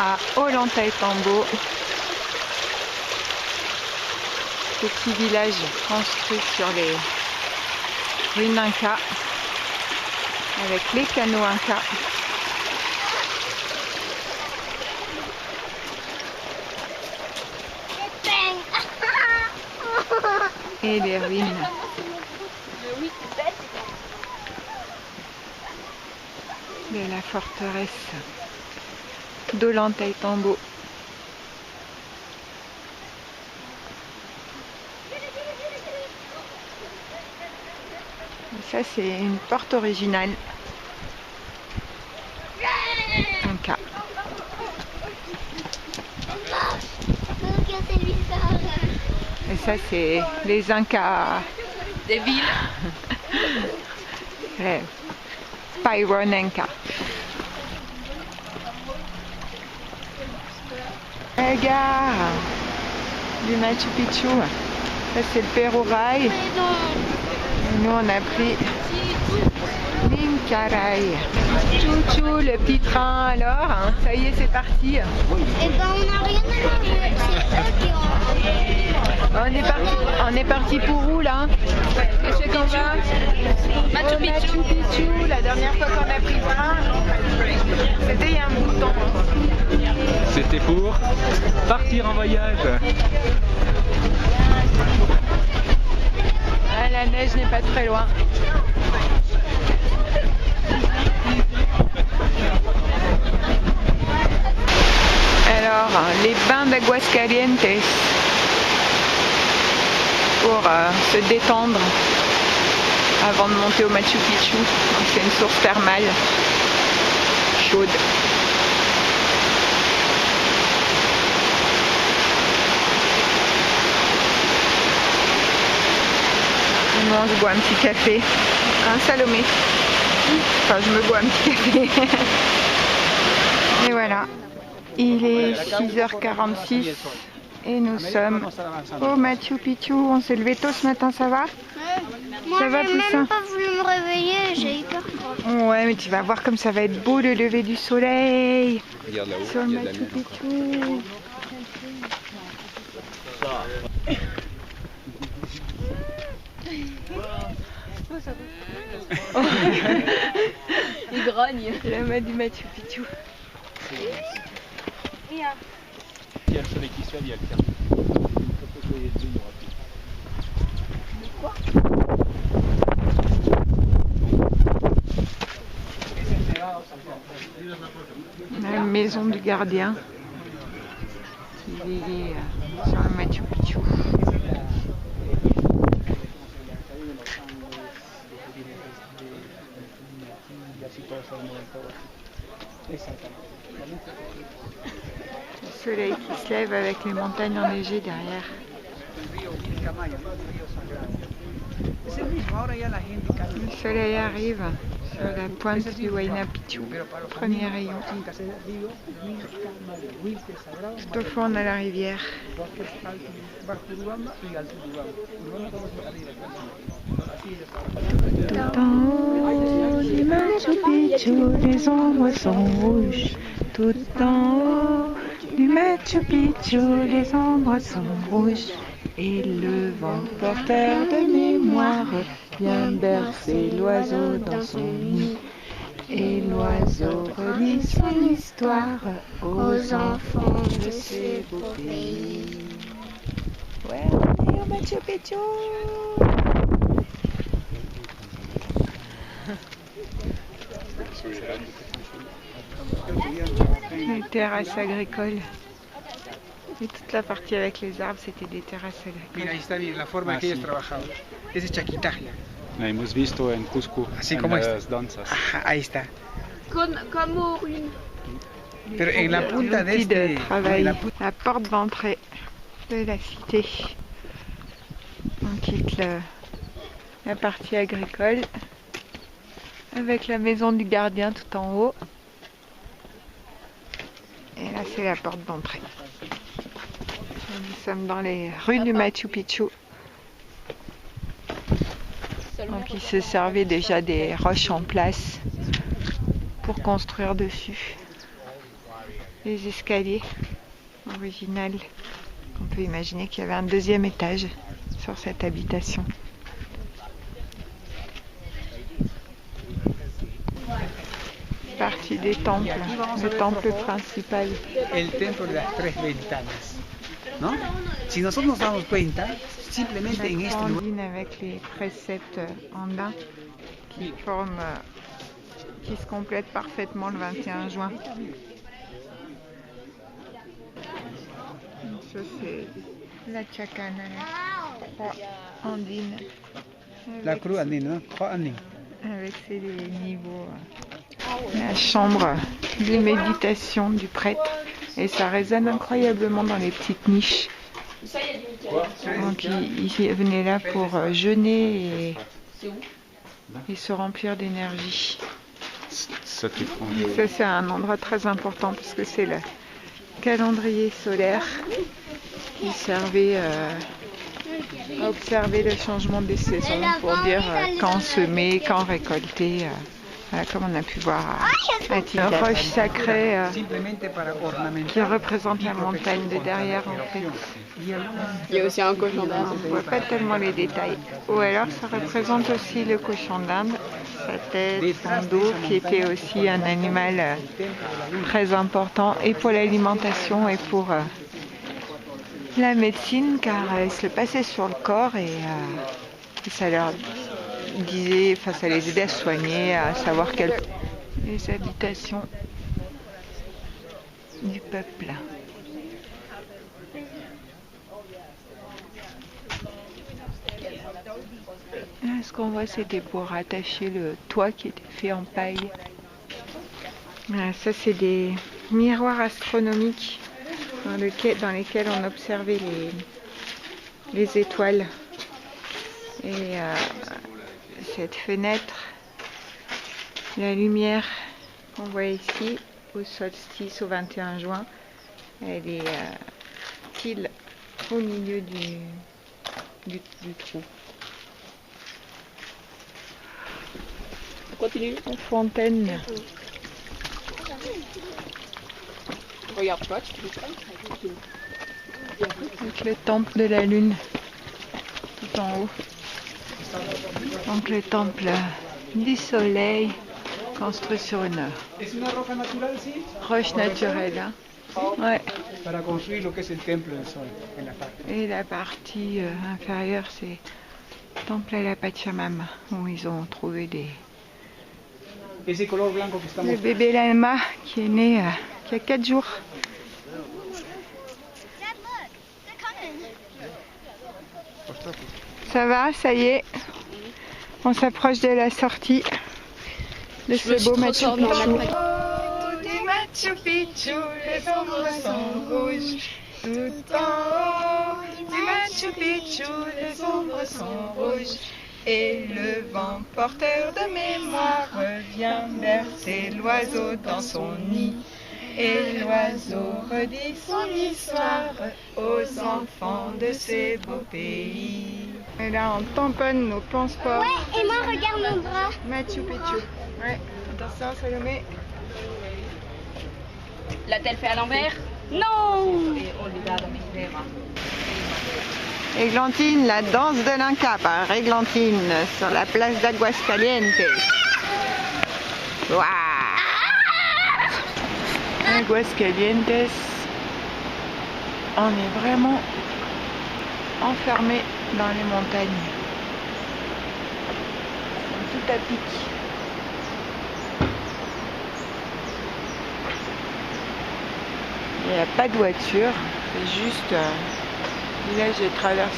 à Ollantaytambo. Petit village construit sur les ruines Inca avec les canaux Inca. Et les ruines de la forteresse d'Ollantaytambo. Ça c'est une porte originale Inca. Et ça c'est les Incas des villes. Les Payron Inca. La gare du Machu Picchu. Ça c'est le Perorail. Et nous on a pris l'Incaray. Chouchou, le petit train alors, hein, ça y est c'est parti. Et ben on n'a rien à manger, c'est eux qui ont. On est parti pour où là? C'est qu'on va Machu Picchu. Machu Picchu. La dernière fois qu'on a pris le train, c'était il y a un bout de temps. C'était pour partir en voyage. Ah, la neige n'est pas très loin. Alors, les bains d'Aguascalientes pour se détendre avant de monter au Machu Picchu. C'est une source thermale chaude. Moi, je bois un petit café, un Salomé. Enfin, je me bois un petit café. Et voilà, il est 6h46 et nous sommes au Machu Picchu. On s'est levé tôt ce matin, ça va? Moi Ça va, j'ai même Poussin? pas voulu me réveiller, j'ai eu peur. Ouais, mais tu vas voir comme ça va être beau le lever du soleil Regarde là-haut, sur le il y a de la Machu neige. Picchu. Il grogne. La main du Machu Picchu. Il y a le soleil qui se lève, il y a le terme. La maison du gardien qui veillait sur le Machu Picchu. Le soleil qui se lève avec les montagnes enneigées derrière. Le soleil arrive sur la pointe du Huayna Picchu, premier rayon. Tout au fond on a la rivière. Tout en haut du Machu Picchu, les ombres sont rouges. Tout en haut du Machu Picchu, les ombres sont rouges. Et le vent porteur de mémoire vient bercer l'oiseau dans son nid. Et l'oiseau relie son histoire aux enfants de ce beau pays. Ouais, on est au Machu Picchu. Les terrasses agricoles. Et toute la partie avec les arbres, c'était des terrasses agricoles. Mira, ahí está bien, la forma que ellos trabajaban. Ese es chaquitaje. La hemos visto en Cusco, Así en como las esta. danzas. Ajá, ahí está. Comme aux ruines. Pero en la punta de L'outil de este, travail, en la la porte d'entrée de la cité. On quitte la partie agricole avec la maison du gardien tout en haut. Et là c'est la porte d'entrée. Nous sommes dans les rues du Machu Picchu. Donc ils se servaient déjà des roches en place pour construire dessus. les escaliers originales. On peut imaginer qu'il y avait un deuxième étage sur cette habitation. Partie des temples, le temple principal. El templo de las tres ventanas, ¿no? Si nosotros nos damos cuenta, simplemente en este lugar. Andine avec les préceptes andins qui se complètent parfaitement le 21 juin. Ça c'est la chacana, la croix andine. La cruz andina, ¿no? Croix andina. Avec ses niveaux. La chambre de méditation du prêtre. Et ça résonne incroyablement dans les petites niches. Donc il venait là pour jeûner et se remplir d'énergie. Ça, C'est un endroit très important parce que c'est le calendrier solaire qui servait à observer le changement des saisons pour dire quand semer, quand récolter. Voilà, comme on a pu voir à Tina. Une roche sacrée qui représente la montagne de derrière en fait. Il y a aussi un cochon d'Inde. On ne voit pas tellement les détails. Ou alors ça représente aussi le cochon d'Inde, sa tête, son dos, qui était aussi un animal très important et pour l'alimentation et pour la médecine, car il se le passait sur le corps et ça leur disait, enfin ça les aidait à se soigner, à savoir quelles les habitations du peuple. Ce qu'on voit, c'était pour attacher le toit qui était fait en paille. Ça, c'est des miroirs astronomiques dans lesquels on observait les étoiles. Et cette fenêtre, la lumière qu'on voit ici au solstice au 21 juin, elle est pile au milieu du trou. Continue. La fontaine. Regarde toi, tu peux pas. Avec le temple de la lune tout en haut. Donc le temple du soleil construit sur une roche naturelle. Hein. Ouais. Para construir lo que es el templo del sol en la parte. Et la partie inférieure, c'est le temple à la Pachamama, où ils ont trouvé Ese color blanco que estamos. le bébé Lama qui est né il y a 4 jours. Ça va, ça y est. On s'approche de la sortie de ce beau Machu Picchu. Les ombres sont rouges. Tout en haut du Machu Picchu, les ombres sont rouges. Et le vent porteur de mémoire revient bercer l'oiseau dans son nid. Et l'oiseau redit son histoire aux enfants de ces beaux pays. Et là, on tamponne nos pansports. Ouais, et moi, regarde mon bras. Machu Picchu. Ouais, attention, Salomé. L'a-t-elle fait à l'envers? Non. Églantine, la danse de l'Inca par Églantine sur la place d'Aguascalientes. Waouh! Aguascalientes, on est vraiment enfermé dans les montagnes. Tout à pic. Il n'y a pas de voiture, c'est juste un village de traversée.